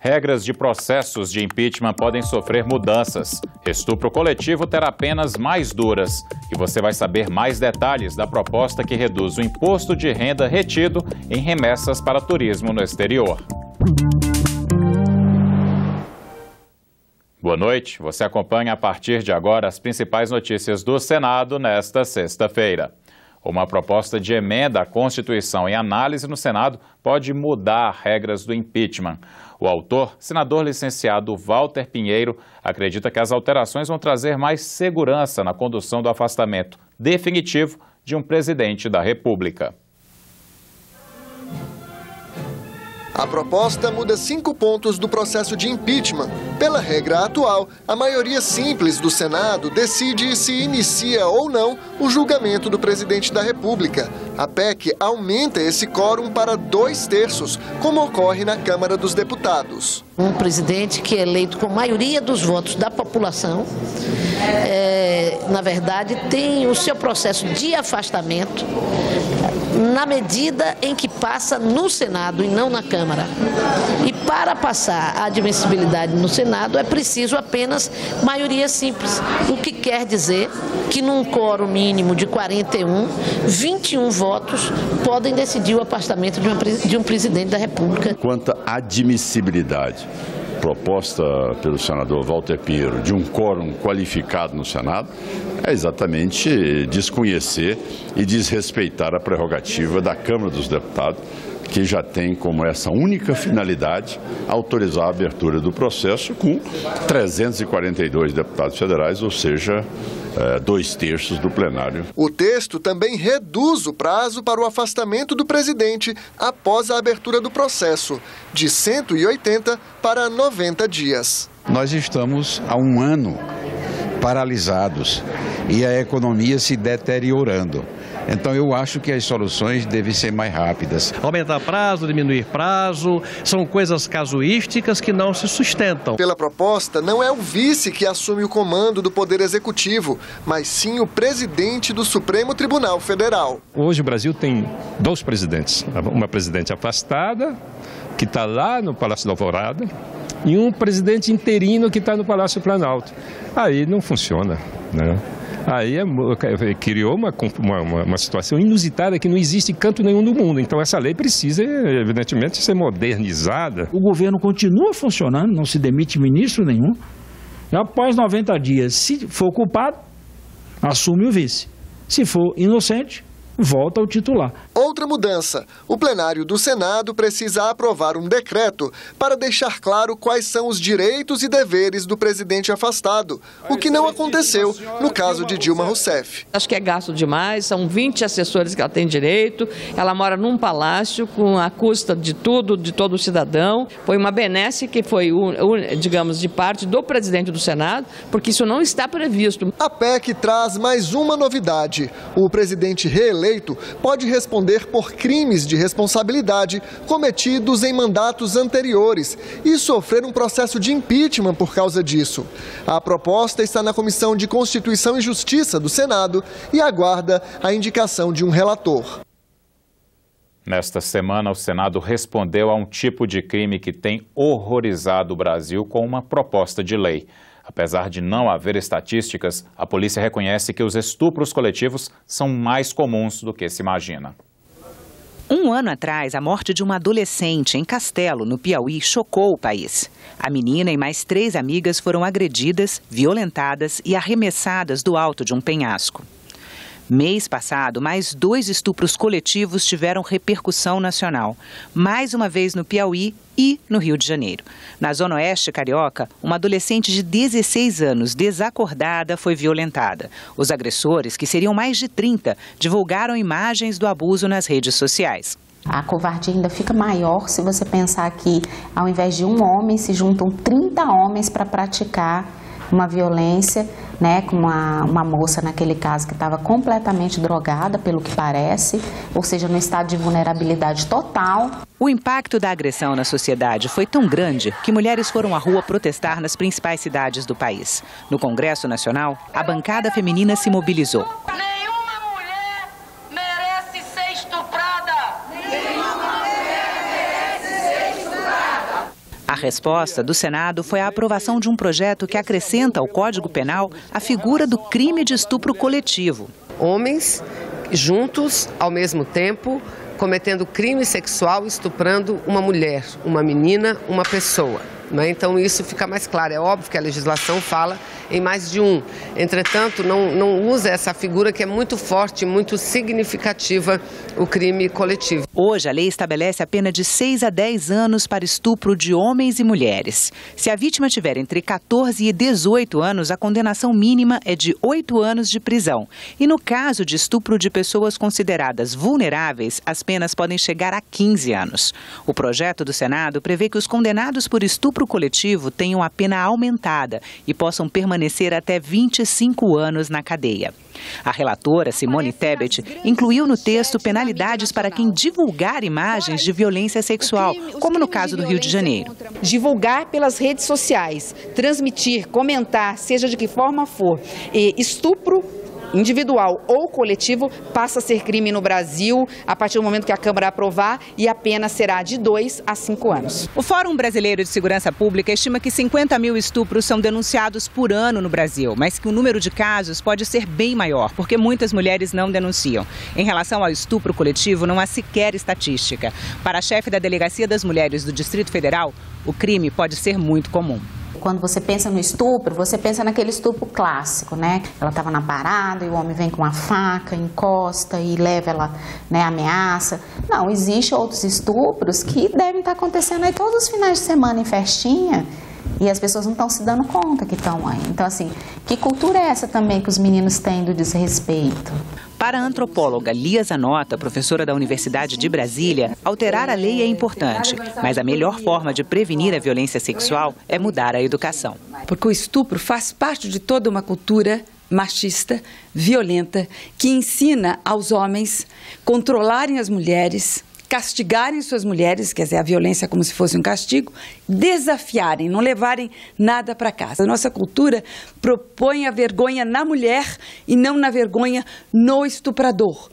Regras de processos de impeachment podem sofrer mudanças. Estupro coletivo terá penas mais duras. E você vai saber mais detalhes da proposta que reduz o imposto de renda retido em remessas para turismo no exterior. Boa noite. Você acompanha a partir de agora as principais notícias do Senado nesta sexta-feira. Uma proposta de emenda à Constituição em análise no Senado pode mudar regras do impeachment. O autor, senador licenciado Walter Pinheiro, acredita que as alterações vão trazer mais segurança na condução do afastamento definitivo de um presidente da República. A proposta muda 5 pontos do processo de impeachment. Pela regra atual, a maioria simples do Senado decide se inicia ou não o julgamento do presidente da República. A PEC aumenta esse quórum para 2/3, como ocorre na Câmara dos Deputados. Um presidente que é eleito com maioria dos votos da população, na verdade, tem o seu processo de afastamento na medida em que passa no Senado e não na Câmara. E para passar a admissibilidade no Senado é preciso apenas maioria simples, o que quer dizer que num quórum mínimo de 41, 21 votos podem decidir o afastamento de um presidente da República. Quanto à admissibilidade proposta pelo senador Walter Pinheiro de um quórum qualificado no Senado é exatamente desconhecer e desrespeitar a prerrogativa da Câmara dos Deputados, que já tem como essa única finalidade autorizar a abertura do processo com 342 deputados federais, ou seja, 2/3 do plenário. O texto também reduz o prazo para o afastamento do presidente após a abertura do processo, de 180 para 90 dias. Nós estamos há um ano paralisados e a economia se deteriorando. Então eu acho que as soluções devem ser mais rápidas. Aumentar prazo, diminuir prazo, são coisas casuísticas que não se sustentam. Pela proposta, não é o vice que assume o comando do Poder Executivo, mas sim o presidente do Supremo Tribunal Federal. Hoje o Brasil tem 2 presidentes. Uma presidente afastada, que está lá no Palácio da Alvorada, e um presidente interino que está no Palácio Planalto. Aí não funciona, né? Aí criou uma situação inusitada que não existe em canto nenhum do mundo. Então essa lei precisa, evidentemente, ser modernizada. O governo continua funcionando, não se demite ministro nenhum. E após 90 dias, se for culpado, assume o vice. Se for inocente, volta ao titular. Outra mudança. O plenário do Senado precisa aprovar um decreto para deixar claro quais são os direitos e deveres do presidente afastado, o que não aconteceu no caso de Dilma Rousseff. Acho que é gasto demais, são 20 assessores que ela tem direito, ela mora num palácio com a custa de tudo, de todo cidadão. Foi uma benesse que foi, digamos, de parte do presidente do Senado, porque isso não está previsto. A PEC traz mais uma novidade. O presidente reeleito pode responder por crimes de responsabilidade cometidos em mandatos anteriores e sofrer um processo de impeachment por causa disso. A proposta está na Comissão de Constituição e Justiça do Senado e aguarda a indicação de um relator. Nesta semana, o Senado respondeu a um tipo de crime que tem horrorizado o Brasil com uma proposta de lei. Apesar de não haver estatísticas, a polícia reconhece que os estupros coletivos são mais comuns do que se imagina. Um ano atrás, a morte de uma adolescente em Castelo, no Piauí, chocou o país. A menina e mais 3 amigas foram agredidas, violentadas e arremessadas do alto de um penhasco. Mês passado, mais 2 estupros coletivos tiveram repercussão nacional, mais uma vez no Piauí e no Rio de Janeiro. Na Zona Oeste carioca, uma adolescente de 16 anos, desacordada, foi violentada. Os agressores, que seriam mais de 30, divulgaram imagens do abuso nas redes sociais. A covardia ainda fica maior se você pensar que, ao invés de um homem, se juntam 30 homens para praticar uma violência, né, com uma moça, naquele caso, que estava completamente drogada, pelo que parece, ou seja, no estado de vulnerabilidade total. O impacto da agressão na sociedade foi tão grande que mulheres foram à rua protestar nas principais cidades do país. No Congresso Nacional, a bancada feminina se mobilizou. Nenhuma mulher merece ser estuprada! Nenhuma mulher merece ser estuprada! A resposta do Senado foi a aprovação de um projeto que acrescenta ao Código Penal a figura do crime de estupro coletivo. Homens juntos, ao mesmo tempo, cometendo crime sexual, estuprando uma mulher, uma menina, uma pessoa. Então isso fica mais claro. É óbvio que a legislação fala em mais de um. Entretanto, não usa essa figura que é muito forte, muito significativa, o crime coletivo. Hoje, a lei estabelece a pena de 6 a 10 anos para estupro de homens e mulheres. Se a vítima tiver entre 14 e 18 anos, a condenação mínima é de 8 anos de prisão. E no caso de estupro de pessoas consideradas vulneráveis, as penas podem chegar a 15 anos. O projeto do Senado prevê que os condenados por estupro coletivo tenham a pena aumentada e possam permanecer até 25 anos na cadeia. A relatora, Simone Tebet, incluiu no texto penalidades para quem divulgar imagens de violência sexual, como no caso do Rio de Janeiro. Divulgar pelas redes sociais, transmitir, comentar, seja de que forma for, estupro individual ou coletivo passa a ser crime no Brasil a partir do momento que a Câmara aprovar, e a pena será de 2 a 5 anos. O Fórum Brasileiro de Segurança Pública estima que 50 mil estupros são denunciados por ano no Brasil, mas que o número de casos pode ser bem maior, porque muitas mulheres não denunciam. Em relação ao estupro coletivo, não há sequer estatística. Para a chefe da Delegacia das Mulheres do Distrito Federal, o crime pode ser muito comum. Quando você pensa no estupro, você pensa naquele estupro clássico, né? Ela estava na parada e o homem vem com uma faca, encosta e leva ela, né, ameaça. Não, existem outros estupros que devem estar acontecendo aí todos os finais de semana em festinha e as pessoas não estão se dando conta que estão aí. Então, assim, que cultura é essa também que os meninos têm do desrespeito? Para a antropóloga Lia Zanota, professora da Universidade de Brasília, alterar a lei é importante, mas a melhor forma de prevenir a violência sexual é mudar a educação. Porque o estupro faz parte de toda uma cultura machista, violenta, que ensina aos homens controlarem as mulheres, castigarem suas mulheres, quer dizer, a violência como se fosse um castigo, desafiarem, não levarem nada para casa. A nossa cultura propõe a vergonha na mulher e não na vergonha no estuprador.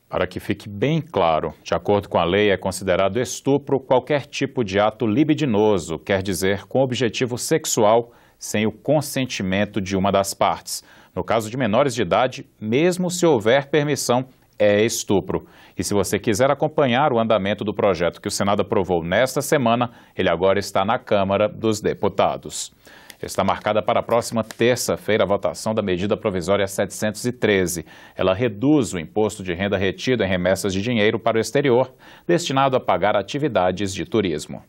Para que fique bem claro, de acordo com a lei, é considerado estupro qualquer tipo de ato libidinoso, quer dizer, com objetivo sexual, sem o consentimento de uma das partes. No caso de menores de idade, mesmo se houver permissão, é estupro. E se você quiser acompanhar o andamento do projeto que o Senado aprovou nesta semana, ele agora está na Câmara dos Deputados. Está marcada para a próxima terça-feira a votação da medida provisória 713. Ela reduz o imposto de renda retido em remessas de dinheiro para o exterior, destinado a pagar atividades de turismo.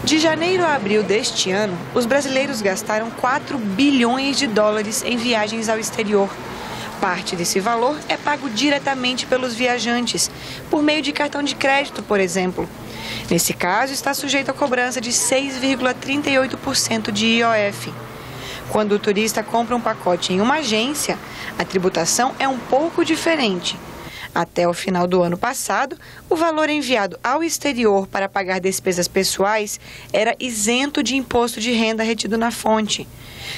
De janeiro a abril deste ano, os brasileiros gastaram 4 bilhões de dólares em viagens ao exterior. Parte desse valor é pago diretamente pelos viajantes, por meio de cartão de crédito, por exemplo. Nesse caso, está sujeito à cobrança de 6,38% de IOF. Quando o turista compra um pacote em uma agência, a tributação é um pouco diferente. Até o final do ano passado, o valor enviado ao exterior para pagar despesas pessoais era isento de imposto de renda retido na fonte.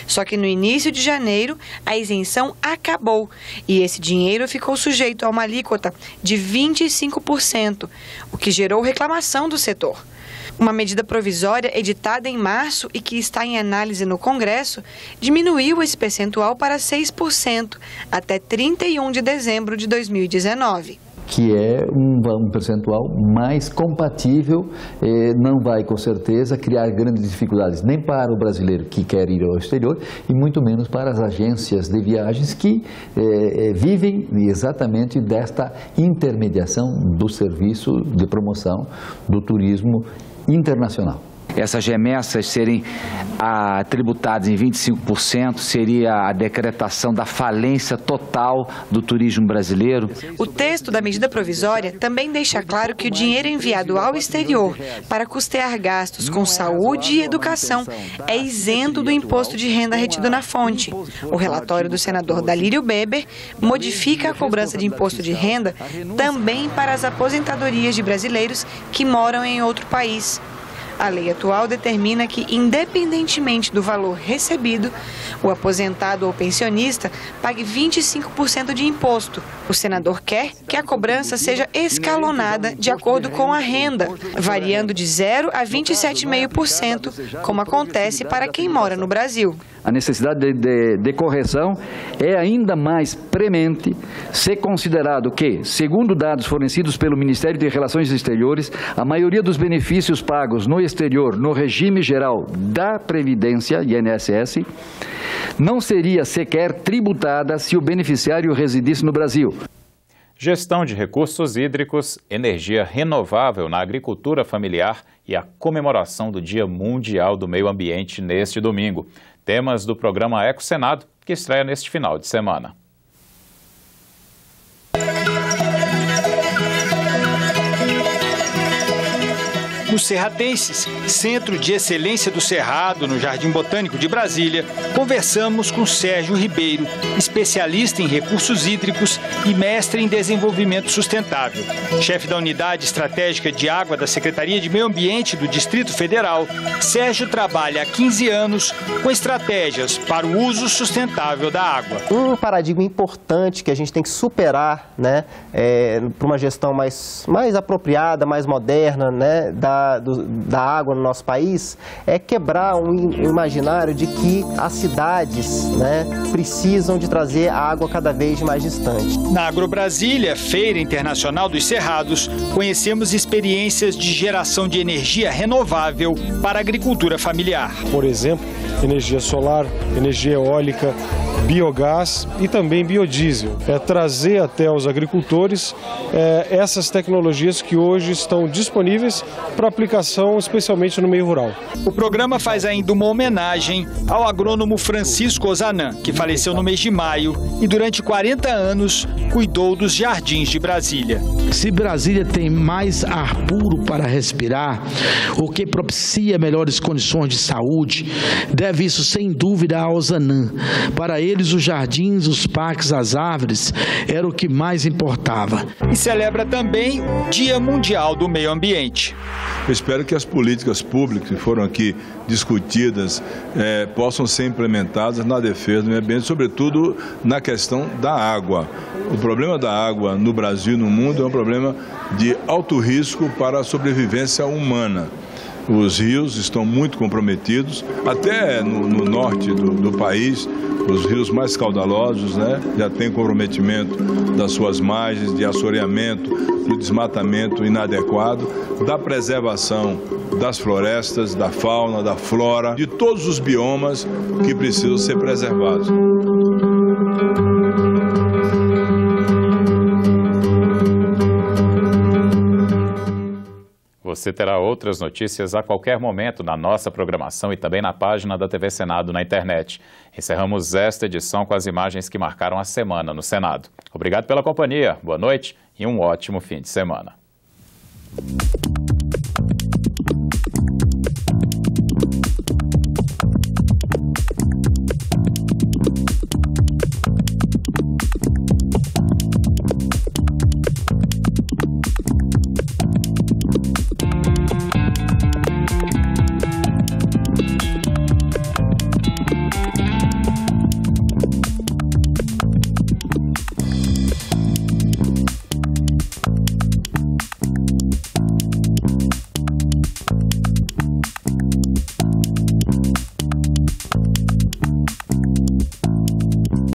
Só que no início de janeiro, a isenção acabou e esse dinheiro ficou sujeito a uma alíquota de 25%, o que gerou reclamação do setor. Uma medida provisória editada em março e que está em análise no Congresso diminuiu esse percentual para 6% até 31 de dezembro de 2019. Que é um percentual mais compatível, não vai com certeza criar grandes dificuldades nem para o brasileiro que quer ir ao exterior e muito menos para as agências de viagens que vivem exatamente desta intermediação do serviço de promoção do turismo internacional. Essas remessas serem tributadas em 25% seria a decretação da falência total do turismo brasileiro. O texto da medida provisória também deixa claro que o dinheiro enviado ao exterior para custear gastos com saúde e educação é isento do imposto de renda retido na fonte. O relatório do senador Dalírio Beber modifica a cobrança de imposto de renda também para as aposentadorias de brasileiros que moram em outro país. A lei atual determina que, independentemente do valor recebido, o aposentado ou pensionista pague 25% de imposto. O senador quer que a cobrança seja escalonada de acordo com a renda, variando de 0% a 27,5%, como acontece para quem mora no Brasil. A necessidade de correção é ainda mais premente se considerado que, segundo dados fornecidos pelo Ministério de Relações Exteriores, a maioria dos benefícios pagos no exterior no regime geral da Previdência, INSS, não seria sequer tributada se o beneficiário residisse no Brasil. Gestão de recursos hídricos, energia renovável na agricultura familiar e a comemoração do Dia Mundial do Meio Ambiente neste domingo. Temas do programa Eco Senado, que estreia neste final de semana. Nos Cerradenses, Centro de Excelência do Cerrado, no Jardim Botânico de Brasília, conversamos com Sérgio Ribeiro, especialista em recursos hídricos e mestre em desenvolvimento sustentável. Chefe da Unidade Estratégica de Água da Secretaria de Meio Ambiente do Distrito Federal, Sérgio trabalha há 15 anos com estratégias para o uso sustentável da água. Um paradigma importante que a gente tem que superar, né, para uma gestão mais apropriada, mais moderna, né, da água no nosso país, é quebrar um imaginário de que as cidades, né, precisam de trazer a água cada vez mais distante. Na AgroBrasília, Feira Internacional dos Cerrados, conhecemos experiências de geração de energia renovável para a agricultura familiar. Por exemplo, energia solar, energia eólica, biogás e também biodiesel. Trazer até os agricultores essas tecnologias que hoje estão disponíveis para aplicação, especialmente no meio rural. O programa faz ainda uma homenagem ao agrônomo Francisco Ozanam, que faleceu no mês de maio e durante 40 anos cuidou dos jardins de Brasília. Se Brasília tem mais ar puro para respirar, o que propicia melhores condições de saúde, deve isso sem dúvida a Ozanam. Para eles, os jardins, os parques, as árvores, era o que mais importava. E celebra também o Dia Mundial do Meio Ambiente. Eu espero que as políticas públicas que foram aqui discutidas possam ser implementadas na defesa do meio ambiente, sobretudo na questão da água. O problema da água no Brasil e no mundo é um problema de alto risco para a sobrevivência humana. Os rios estão muito comprometidos, até no norte do país, os rios mais caudalosos, né, já tem comprometimento das suas margens, de assoreamento, do desmatamento inadequado, da preservação das florestas, da fauna, da flora, de todos os biomas que precisam ser preservados. Você terá outras notícias a qualquer momento na nossa programação e também na página da TV Senado na internet. Encerramos esta edição com as imagens que marcaram a semana no Senado. Obrigado pela companhia, boa noite e um ótimo fim de semana.